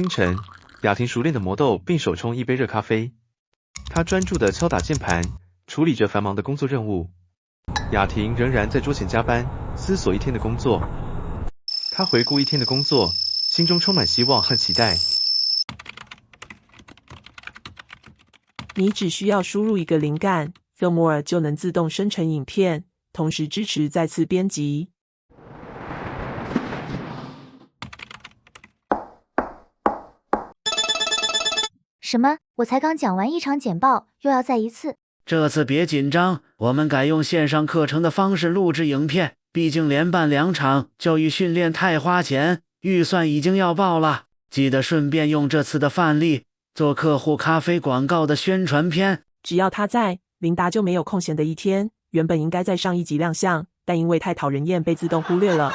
清晨，雅婷熟练地磨豆并手冲一杯热咖啡。她专注地敲打键盘，处理着繁忙的工作任务。雅婷仍然在桌前加班，思索一天的工作。她回顾一天的工作，心中充满希望和期待。你只需要输入一个灵感 ，Filmora 就能自动生成影片，同时支持再次编辑。什么？我才刚讲完一场简报，又要再一次？这次别紧张，我们改用线上课程的方式录制影片，毕竟连办2场教育训练太花钱，预算已经要爆了。记得顺便用这次的范例做客户咖啡广告的宣传片。只要他在，琳达就没有空闲的一天。原本应该在上一集亮相，但因为太讨人厌被自动忽略了。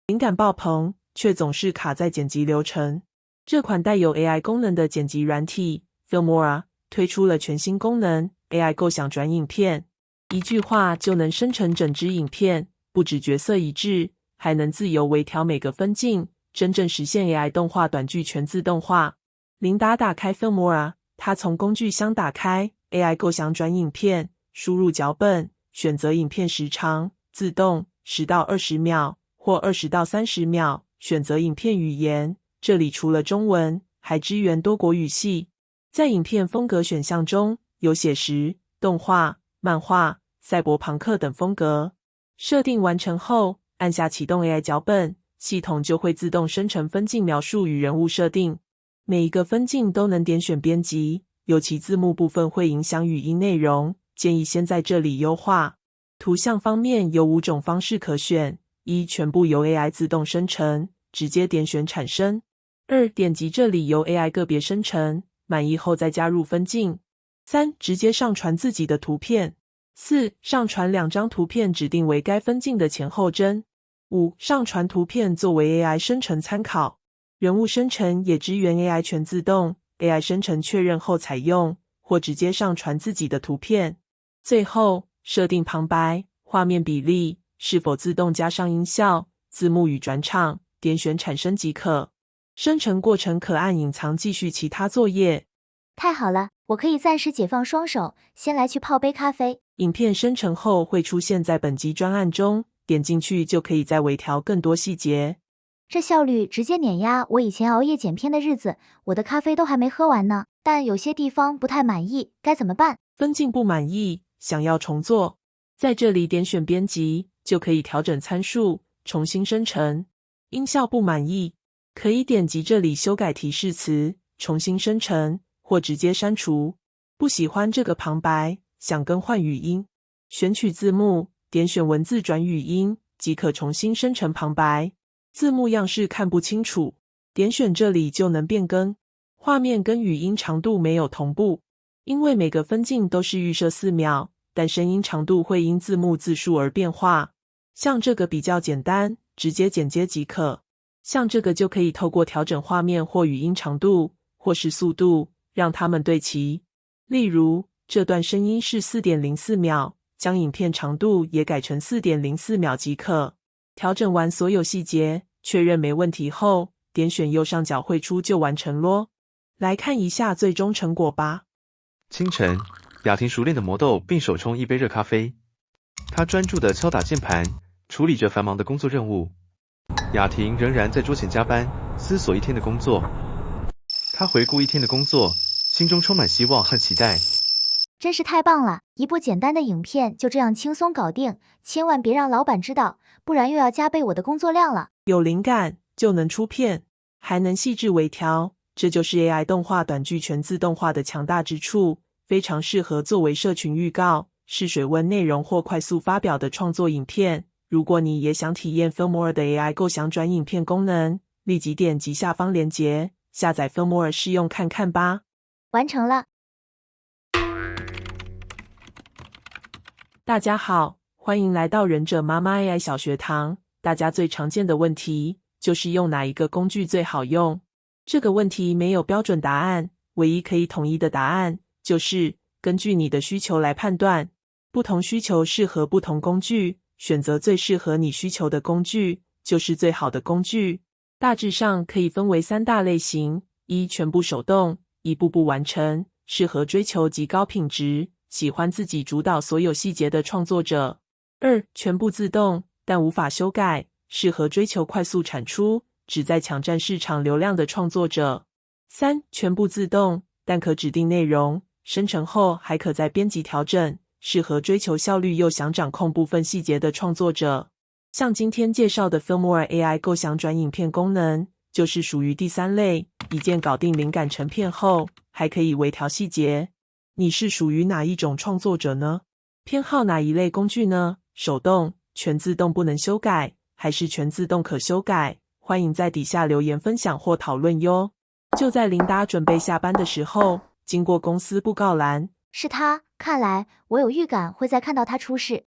灵感爆棚，却总是卡在剪辑流程。这款带有 AI 功能的剪辑软体 Filmora 推出了全新功能 AI 构想转影片，一句话就能生成整支影片，不止角色一致，还能自由微调每个分镜，真正实现 AI 动画短剧全自动化。琳达打开 Filmora， 她从工具箱打开 AI 构想转影片，输入脚本，选择影片时长，自动10到20秒或20到30秒，选择影片语言，这里除了中文，还支援多国语系。在影片风格选项中，有写实、动画、漫画、赛博朋克等风格。设定完成后，按下启动 AI 脚本，系统就会自动生成分镜描述与人物设定。每一个分镜都能点选编辑，尤其字幕部分会影响语音内容，建议先在这里优化。图像方面有5种方式可选： 1. 全部由 AI 自动生成，直接点选产生； 2. 点击这里由 AI 个别生成，满意后再加入分镜； 3. 直接上传自己的图片； 4. 上传2张图片指定为该分镜的前后帧； 5. 上传图片作为 AI 生成参考。人物生成也支援 AI 全自动 ，AI 生成确认后采用，或直接上传自己的图片。最后，设定旁白、画面比例，是否自动加上音效、字幕与转场，点选产生即可。生成过程可按隐藏继续其他作业。太好了，我可以暂时解放双手，先来去泡杯咖啡。影片生成后会出现在本集专案中，点进去就可以再微调更多细节。这效率直接碾压我以前熬夜剪片的日子，我的咖啡都还没喝完呢，但有些地方不太满意，该怎么办？分镜不满意，想要重做，在这里点选编辑，就可以调整参数，重新生成。音效不满意，可以点击这里修改提示词，重新生成，或直接删除。不喜欢这个旁白，想更换语音，选取字幕，点选文字转语音，即可重新生成旁白。字幕样式看不清楚，点选这里就能变更。画面跟语音长度没有同步，因为每个分镜都是预设4秒，但声音长度会因字幕字数而变化。像这个比较简单，直接剪接即可。像这个就可以透过调整画面或语音长度，或是速度，让它们对齐。例如，这段声音是 4.04 秒，将影片长度也改成 4.04 秒即可。调整完所有细节，确认没问题后，点选右上角绘出就完成咯。来看一下最终成果吧。清晨，雅婷熟练地磨豆并手冲一杯热咖啡。她专注地敲打键盘，处理着繁忙的工作任务。雅婷仍然在桌前加班，思索一天的工作。她回顾一天的工作，心中充满希望和期待。真是太棒了，一部简单的影片就这样轻松搞定，千万别让老板知道，不然又要加倍我的工作量了。有灵感就能出片，还能细致微调，这就是 AI 动画短剧全自动化的强大之处，非常适合作为社群预告、试水温内容或快速发表的创作影片。如果你也想体验 Filmora 的 AI 构想转影片功能，立即点击下方链接，下载 Filmora 试用看看吧。完成了。大家好，欢迎来到忍者妈妈 AI 小学堂。大家最常见的问题就是用哪一个工具最好用？这个问题没有标准答案，唯一可以统一的答案就是根据你的需求来判断。不同需求适合不同工具，选择最适合你需求的工具就是最好的工具。大致上可以分为3大类型：一、全部手动，一步步完成，适合追求极高品质、喜欢自己主导所有细节的创作者；二、全部自动，但无法修改，适合追求快速产出、旨在抢占市场流量的创作者；三、全部自动，但可指定内容，生成后还可再编辑调整，适合追求效率又想掌控部分细节的创作者。像今天介绍的 Filmora AI 构想转影片功能，就是属于第3类，一键搞定灵感成片后，还可以微调细节。你是属于哪一种创作者呢？偏好哪一类工具呢？手动、全自动不能修改，还是全自动可修改？欢迎在底下留言分享或讨论哟。就在琳达准备下班的时候，经过公司布告栏，是他，看来我有预感会再看到他出事。